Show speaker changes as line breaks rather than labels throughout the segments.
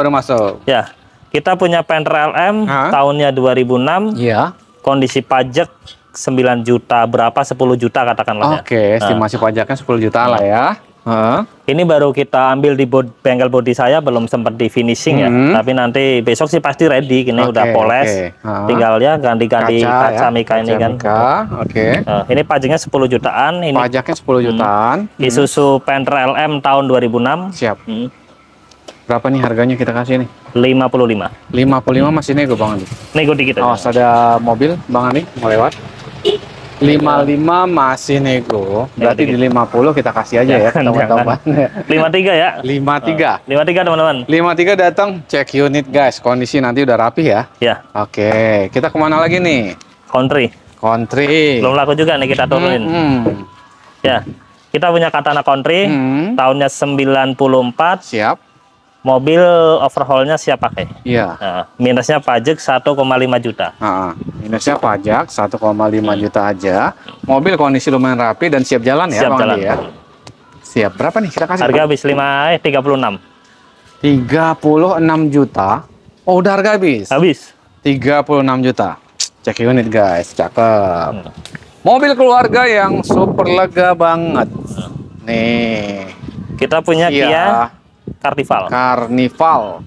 baru masuk.
Ya, kita punya Panther LM tahunnya 2006.
Iya.
Kondisi pajak 9 juta berapa, 10 juta katakanlah.
Oke, estimasi pajaknya 10 juta lah ya.
Ini baru kita ambil di bengkel bodi saya, belum sempat di finishing ya. Tapi nanti besok sih pasti ready. Ini udah poles. Tinggal ya ganti-ganti kaca mika ini kan. Ini pajaknya 10 jutaan. Ini
pajaknya 10 jutaan.
Isuzu Panther LM tahun 2006.
Siap. Berapa nih harganya kita kasih nih?
55.
55 masih nego Bang Andi.
Nego dikit aja.
Oh, ada mobil Bang Andi mau lewat. 55 masih nego. Berarti di 50 kita kasih aja ya teman-teman.
53 ya.
53.
53 teman-teman.
53 datang, cek unit guys. Kondisi nanti udah rapi ya.
Ya.
Oke, kita kemana lagi nih?
Country.
Country.
Belum laku juga nih kita turunin. Ya. Kita punya Katana Country tahunnya 94.
Siap.
Mobil overhaulnya siap pakai.
Iya.
Nah, minusnya pajak 1,5 juta.
Minusnya pajak 1,5 juta aja. Mobil kondisi lumayan rapi dan siap jalan ya,
siap
Bang
jalan.
Andi ya. Siap. Berapa nih kita kasih?
Harga habis 36.
36 juta. Oh, udah harga habis.
Habis.
36 juta. Cek unit guys, cakep. Mobil keluarga yang super lega banget. Nih.
Kita punya Kia Carnival.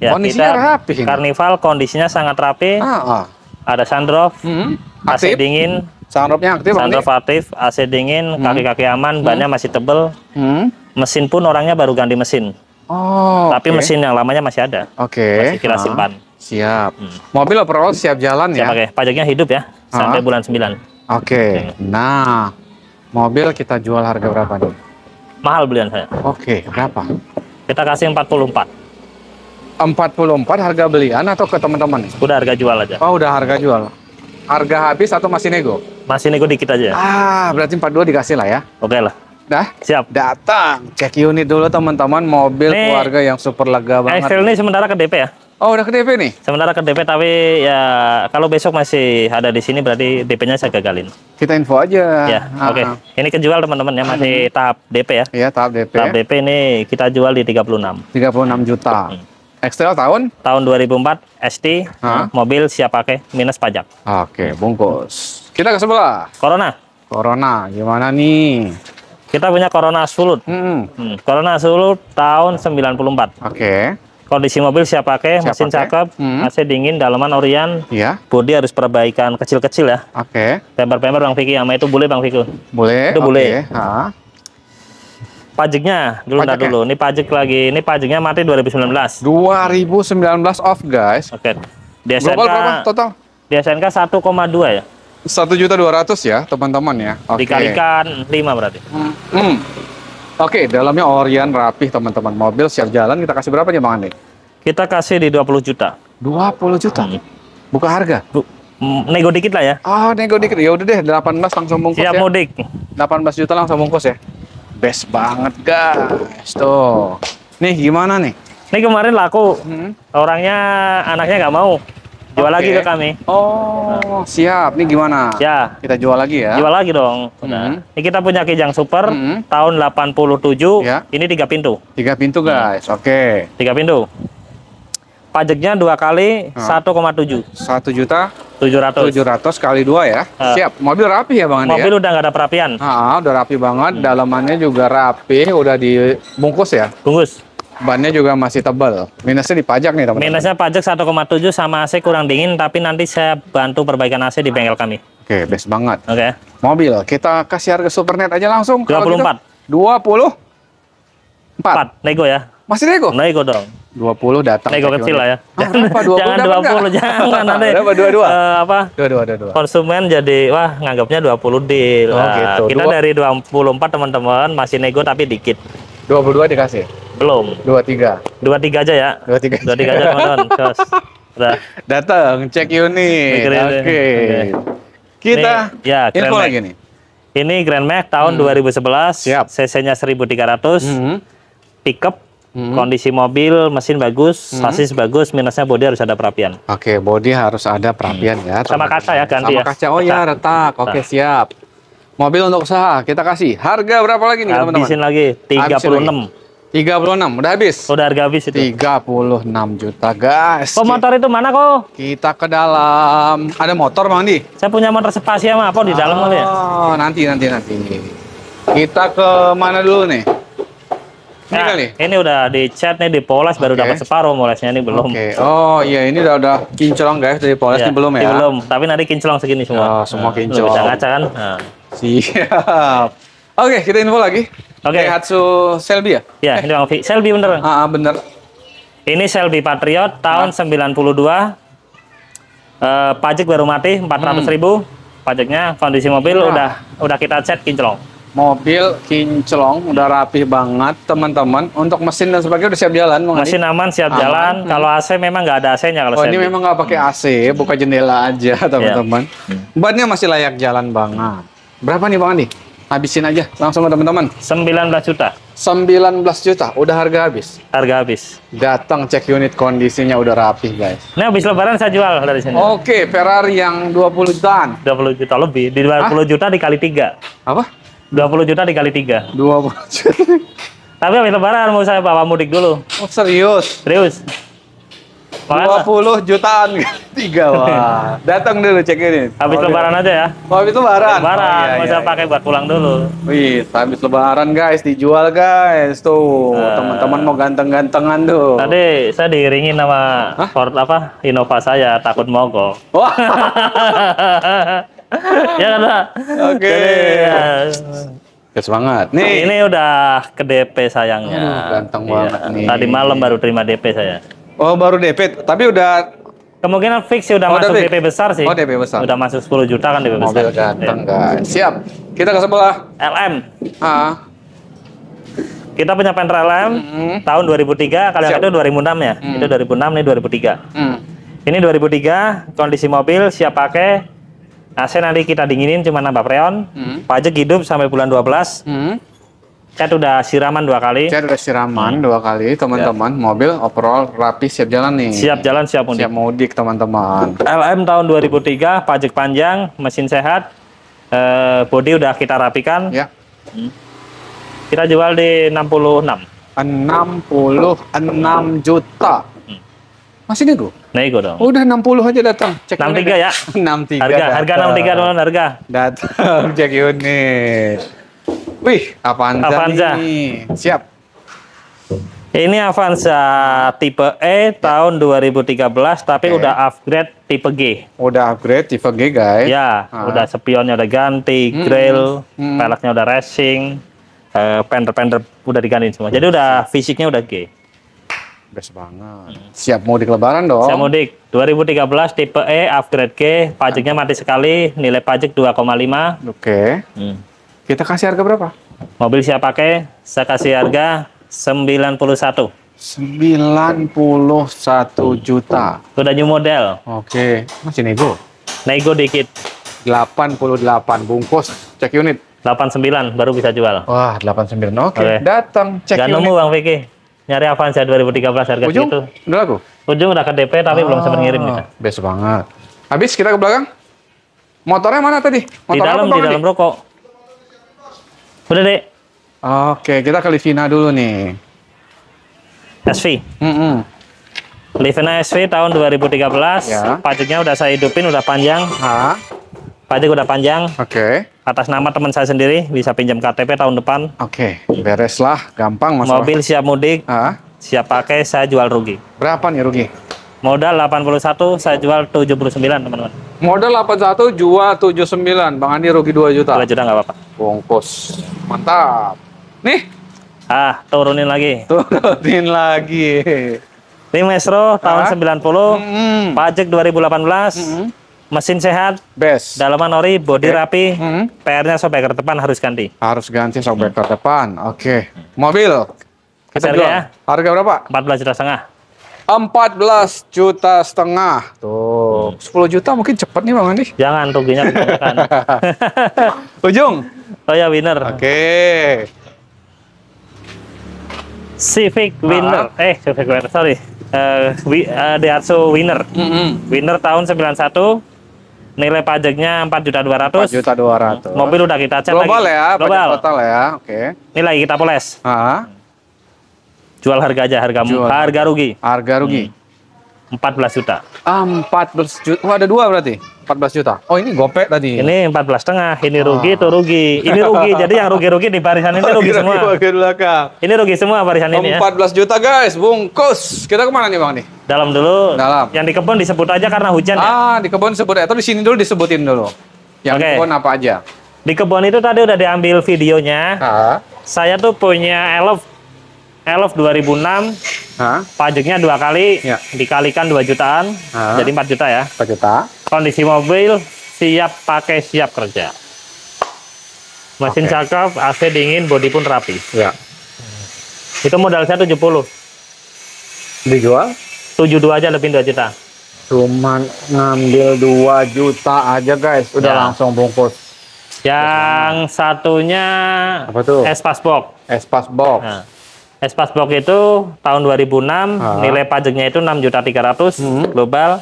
Ya, kondisinya rapi.
Carnival kondisinya sangat rapi. Ada sunroof, AC dingin.
Sunroofnya aktif.
Sunroof aktif, AC dingin, kaki-kaki aman, bannya masih tebel. Mesin pun orangnya baru ganti mesin. Tapi mesin yang lamanya masih ada. Masih kita simpan.
Siap. Mobil overall siap jalan ya.
Pakai. Pajaknya hidup ya sampai bulan 9.
Nah, mobil kita jual harga berapa nih?
Mahal belian saya.
Berapa?
Kita kasih 44.
44 harga belian atau ke teman-teman?
Udah harga jual aja.
Oh, udah harga jual. Harga habis atau masih nego?
Masih nego dikit aja.
Berarti 42 dikasih lah ya.
Oke lah.
Dah?
Siap.
Datang. Cek unit dulu teman-teman, mobil keluarga yang super lega banget.
Excel ini sementara ke DP ya.
Oh, udah ke DP nih?
Sementara ke DP, tapi ya kalau besok masih ada di sini berarti DP-nya saya gagalin.
Kita info aja.
Ya, oke. Ini kejual teman-teman ya, masih tahap DP ya.
Iya, tahap DP.
Tahap DP ini kita jual di 36.
36 juta. Excel tahun?
Tahun 2004, ST, mobil siap pakai, minus pajak.
Oke, bungkus. Kita ke sebelah. Corona, gimana nih?
Kita punya Corona Absolute. Corona Absolute tahun 94. Kondisi mobil siap pakai, mesin cakep, AC dingin, dalaman Orion. Bodi harus perbaikan kecil-kecil ya. Bemper-bemper Bang Vicky, sama itu boleh Bang Vicky?
Boleh.
Itu boleh. Pajaknya dulu dulu. Ini pajak lagi. Ini pajaknya mati 2019.
2019 off guys.
Di SNK
berapa total?
Di SNK 1,2 ya.
1.200.000 ya teman-teman ya.
Dikalikan 5 berarti.
Dalamnya Orion rapih teman-teman. Mobil siap jalan. Kita kasih berapa nih Bang Andi?
Kita kasih di 20 juta.
20 juta? Buka harga?
Nego dikit lah ya.
Nego dikit. Ya udah deh, 18 langsung bungkus
ya. Siap mudik.
18 juta langsung bungkus ya. Best banget guys. Tuh. Nih gimana nih?
Ini kemarin laku. Orangnya, anaknya nggak mau. Jual lagi ke kami.
Siap. Nih gimana?
Ya.
Kita jual lagi ya?
Jual lagi dong. Ini kita punya Kijang Super tahun 87. Ini 3 pintu.
3 pintu guys.
3 pintu. Pajaknya 2 kali 1,7.
1.700.000 kali 2 ya. Siap. Mobil rapi ya Bang Andi?
Mobil udah nggak ada perapian.
Udah rapi banget. Dalamannya juga rapi. Udah dibungkus ya?
Bungkus.
Bannya juga masih tebal. Minusnya di pajak nih teman-teman.
Minusnya pajak 1,7 sama AC kurang dingin, tapi nanti saya bantu perbaikan AC di bengkel kami.
Best banget.
Mobil
kita kasih harga Supernet aja langsung.
24.
24.
Nego ya.
Masih nego?
Nego dong.
20 datang.
Nego kecil lah ya.
Berapa 20?
Jangan 20, jangan nanti.
Berapa 22? 22.
Konsumen jadi nganggapnya 20 deal. Kita dari 24 teman-teman masih nego tapi dikit.
22 dikasih?
Belum.
23.
23 aja ya. 23 aja teman-teman.
Datang cek unit. Kita info lagi nih.
Ini Grand Max tahun 2011. CC-nya 1300. Pickup. Kondisi mobil, mesin bagus, sasis bagus, minusnya bodi harus ada perapian.
Bodi harus ada perapian ya.
Sama kaca ya, ganti
ya. Sama kaca, retak. Siap. Mobil untuk usaha, kita kasih. Harga berapa lagi nih teman-teman?
Habisin lagi, 36.
36, udah habis?
Udah harga habis itu.
36 juta, guys.
Kok motor itu mana kok?
Kita ke dalam. Ada motor, Bang Andi?
Saya punya motor Spasial mah, apa di dalam kali ya?
Oh, nanti. Kita ke mana dulu nih? Ini
Nah,
kali?
ini udah dicat nih, dipoles, baru dapat separuh, molesnya ini belum.
Oh iya, ini udah kinclong guys, dari poles ini belum ya?
Belum, tapi nanti kinclong segini semua.
Semua kinclong.
Bisa ngaca kan? Nah.
Siap. Oke, kita info lagi. Daihatsu Shelby ya?
Ya, ini Bang Shelby bener.
Bener.
Ini Shelby Patriot tahun 92. Pajak baru mati 400.000. Pajaknya, kondisi mobil udah kita cat kinclong.
Mobil kinclong, udah rapih banget teman-teman. Untuk mesin dan sebagainya udah siap jalan.
Mesin aman, siap jalan. Kalau AC memang nggak ada AC-nya kalau
ini memang nggak pakai AC, buka jendela aja teman-teman. Bannya masih layak jalan banget. Berapa nih Bang Andi? Habisin aja langsung teman-teman.
19 juta.
19 juta, udah harga habis.
Harga habis.
Datang cek unit, kondisinya udah rapih guys.
Nah, habis lebaran saya jual dari sini.
Oke, Ferrari yang 20 jutaan.
20 juta lebih, di 20 juta dikali 3.
Apa?
20 juta dikali 3.
20 juta.
Tapi habis lebaran mau saya bawa mudik dulu.
Oh, serius?
Serius.
20 jutaan kali 3. Wah. Datang dulu cek ini.
Habis lebaran aja ya.
Habis lebaran.
Lebaran, mau saya pakai buat pulang dulu.
Wih, habis lebaran guys, dijual guys. Tuh, teman-teman mau ganteng-gantengan tuh.
Tadi saya diiringin sama Ford Innova saya, takut mogok.
Wah.
Ya kan, Pak?
Oke. Semangat. Nih.
Ini udah ke DP sayangnya.
Ganteng banget nih.
Tadi malam baru terima DP saya.
Oh, baru DP, tapi udah
kemungkinan fix sih udah masuk DP besar sih.
Oh, DP besar.
Udah masuk 10 juta kan DP besar.
Mobil ganteng, guys. Siap. Kita ke sebelah.
LM. Kita punya Pentra LM tahun 2003, kalau yang itu 2006 ya. Itu 2006, ini 2003. Ini 2003, kondisi mobil siap pakai. AC nanti kita dinginin, cuma nambah freon. Pajak hidup sampai bulan 12. Cat udah siraman 2 kali.
Cat udah siraman 2 kali, teman-teman. Mobil overall rapi, siap jalan nih.
Siap jalan, siap mudik.
Siap mudik, teman-teman.
LM tahun 2003, pajak panjang, mesin sehat, bodi udah kita rapikan.
Ya.
Kita jual di 66.
66 juta. Masih nego?
Nego dong.
Udah 60 aja datang. Cek
63 ya.
63.
Harga 63 teman harga.
Datang cek unit. Wih, Avanza ini. Siap.
Ini Avanza tipe E tahun 2013 tapi udah upgrade tipe G.
Udah upgrade tipe G, guys.
Ya, udah spionnya udah ganti, grill, peleknya udah racing, fender udah diganti semua. Jadi udah fisiknya udah G.
Best banget. Siap mudik lebaran dong.
Siap mudik. 2013 tipe E upgrade G, pajaknya mati sekali, nilai pajak 2,5.
Oke. Kita kasih harga berapa?
Mobil siap pakai, saya kasih harga 91.
91 juta.
Udah new model.
Oke. Masih nego?
Nego dikit.
88 bungkus. Cek unit.
89 baru bisa jual.
Wah, 89. Oke. Datang cek
unit. Gak nemu Bang Vicky. Nyari Avanza 2013 harga
Ujung?
segitu.
Udah laku?
Ujung udah ke DP tapi belum sempat ngirim kita.
Best banget. Habis kita ke belakang. Motornya mana tadi?
Motor di dalam rokok. Udah, Dek.
Oke, kita ke Livina dulu nih.
SV. Livina SV tahun 2013. Ya. Pajaknya udah saya hidupin, udah panjang. Pajak udah panjang.
Oke.
Atas nama teman saya sendiri, bisa pinjam KTP tahun depan.
Oke, beres lah, gampang masalah.
Mobil siap mudik, siap pakai, saya jual rugi.
Berapa nih rugi?
Modal 81, saya jual 79, teman-teman.
Modal 81, jual 79. Bang Andi rugi 2 juta.
2 juta nggak apa-apa.
Bungkus. Mantap. Nih.
Turunin lagi.
Turunin lagi.
Ini Maestro tahun 90, pajak 2018, mesin sehat,
best.
Dalaman ori, bodi rapi, PR-nya shockbreaker depan harus ganti.
Harus ganti shockbreaker depan. Oke. Mobil. Kita
harga
jual.
Ya.
Harga berapa?
14,5 juta.
14,5 juta. Tuh, 10 juta mungkin cepet nih Bang Andi.
Jangan, ruginya kebanyakan.
Ujung.
Oh ya, winner.
Oke.
Civic winner. Civic winner, sorry. Daihatsu winner. Winner tahun 91. Nilai pajaknya 4.200.000.
4.200.000.
Mobil udah kita cat
global
lagi.
Ya, global. Total ya. Oke.
Ini lagi kita poles. Jual harga aja, harga rugi.
Harga rugi.
14 juta.
14 juta. Oh, ada dua berarti. 14 juta. Oh, ini gopek tadi.
Ini 14,5. Ini rugi, itu rugi. Ini rugi. Jadi yang rugi-rugi di barisan ini rugi semua. Ini rugi semua barisan ini ya.
14 juta guys, bungkus. Kita kemana nih Bang nih?
Dalam dulu.
Dalam.
Yang di kebun disebut aja karena hujan ya.
Di kebun disebut. Atau di sini dulu disebutin dulu. Yang di kebun apa aja?
Di kebun itu tadi udah diambil videonya. Saya tuh punya Elf 2006. Pajaknya 2 kali, dikalikan 2 jutaan, jadi 4 juta ya.
4 juta.
Kondisi mobil siap pakai, siap kerja. Mesin cakep, AC dingin, bodi pun rapi.
Ya.
Itu modal saya 70.
Dijual?
72 aja, lebih 2 juta.
Cuman ngambil 2 juta aja guys, udah langsung bungkus.
Yang satunya
apa tuh?
Espas Box.
Espas Box.
Espas Box itu tahun 2006, nilai pajaknya itu 6.300.000 global.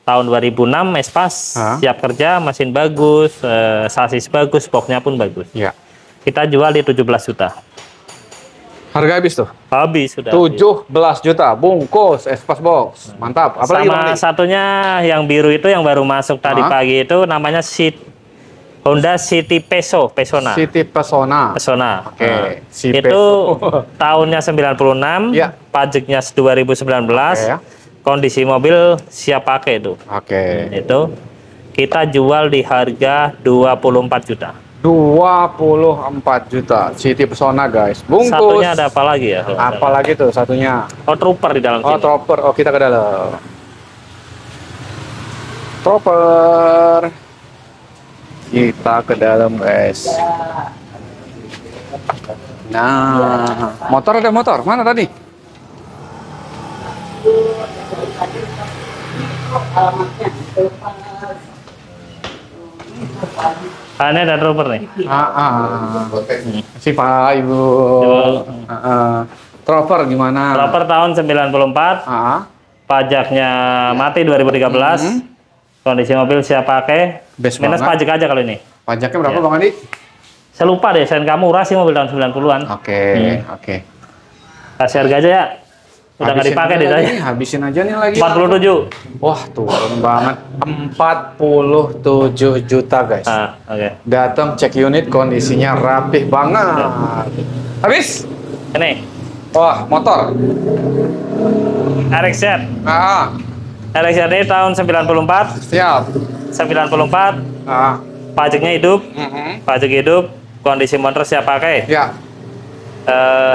Tahun 2006 Espas siap kerja, mesin bagus, sasis bagus, boxnya pun bagus. Ya. Kita jual di 17 juta.
Harga habis tuh?
Habis sudah.
17 juta bungkus Espas Box. Mantap. Apalagi
sama satunya yang biru itu yang baru masuk tadi pagi itu namanya Honda City Pesona.
City Pesona.
Oke. Itu tahunnya 96, pajaknya 2019. Kondisi mobil siap pakai itu. Itu kita jual di harga 24 juta. 24 juta City Pesona guys. Bungkus. Satunya ada apa lagi ya?
Apa lagi tuh satunya?
Oh, Trooper di dalam sini.
Oh, Trooper. Oh, kita ke dalam. Trooper. Kita ke dalam guys. Nah, motor ada motor. Mana tadi?
Ini ada Trooper nih.
Si Pak Ibu. Trooper gimana?
Trooper tahun 94. Pajaknya mati 2013. Kondisi mobil siap pakai. Minus pajak aja kalau ini.
Pajaknya berapa Bang Andi?
Saya lupa deh, SNK murah sih mobil tahun 90-an.
Oke.
Kasih harga aja ya. Udah nggak dipakai deh saya.
Habisin aja nih lagi.
47.
Wah, turun banget. 47 juta guys. Datang cek unit, kondisinya rapih banget. Habis?
Ini.
Wah, motor.
RXZ. RXZ ini tahun 94.
Siap.
94. Pajaknya hidup. Pajak hidup. Kondisi motor siap pakai.
Ya.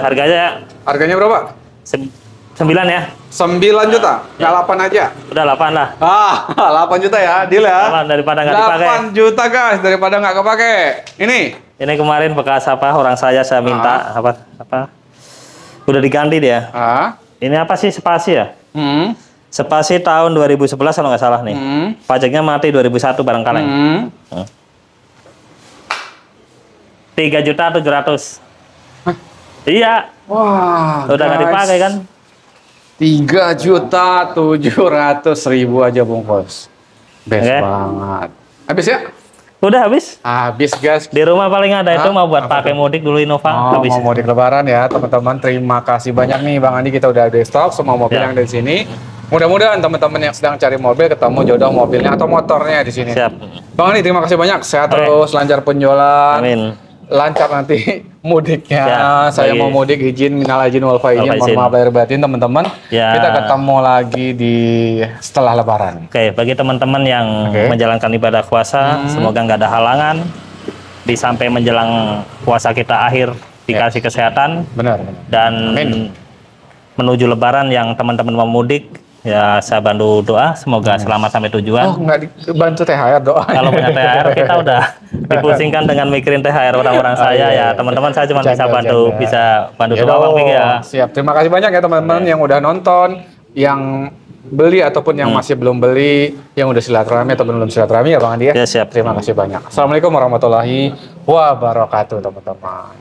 Harganya?
Harganya berapa?
9 ya.
9 juta. Nggak 8 aja.
Udah 8 lah.
8 juta ya. Deal ya.
8 daripada nggak dipakai.
8 juta guys daripada nggak kepake. Ini
kemarin bekas orang saya minta udah diganti dia. Ini apa sih, Spasi ya? Spasi tahun 2011 kalau nggak salah nih. Pajaknya mati 2001 barang kaleng. 3.700.000. Iya.
Wah.
Udah nggak dipakai kan?
3.700.000 aja bungkus. Best banget. Habis ya?
Udah habis.
Habis guys.
Di rumah paling ada itu mau buat pakai mudik dulu Innova.
Habis. Mau mudik lebaran ya teman-teman. Terima kasih banyak nih Bang Andi, kita udah ada stok semua mobil yang ada di sini. Mudah-mudahan teman-teman yang sedang cari mobil ketemu jodoh mobilnya atau motornya di sini. Siap. Bang Andi, terima kasih banyak. Sehat terus, lancar penjualan. Amin. Lancar nanti mudiknya. Saya mau mudik, izin minal aizin wal faizin. Mohon maaf lahir batin teman-teman. Kita ketemu lagi di setelah lebaran. Bagi teman-teman yang menjalankan ibadah puasa, semoga nggak ada halangan di sampai menjelang puasa kita akhir, dikasih kesehatan. Benar. Dan menuju lebaran yang teman-teman mau mudik, ya saya bantu doa semoga selamat sampai tujuan. Oh, nggak dibantu THR doa. Kalau punya THR kita udah dipusingkan dengan mikirin THR orang-orang saya ya. Teman-teman saya cuma bisa bantu doa Bang Pik ya. Siap. Terima kasih banyak ya teman-teman yang udah nonton, yang beli ataupun yang masih belum beli, yang udah silaturahmi atau belum silaturahmi ya Bang Andi ya. Siap. Terima kasih banyak. Assalamualaikum warahmatullahi wabarakatuh teman-teman.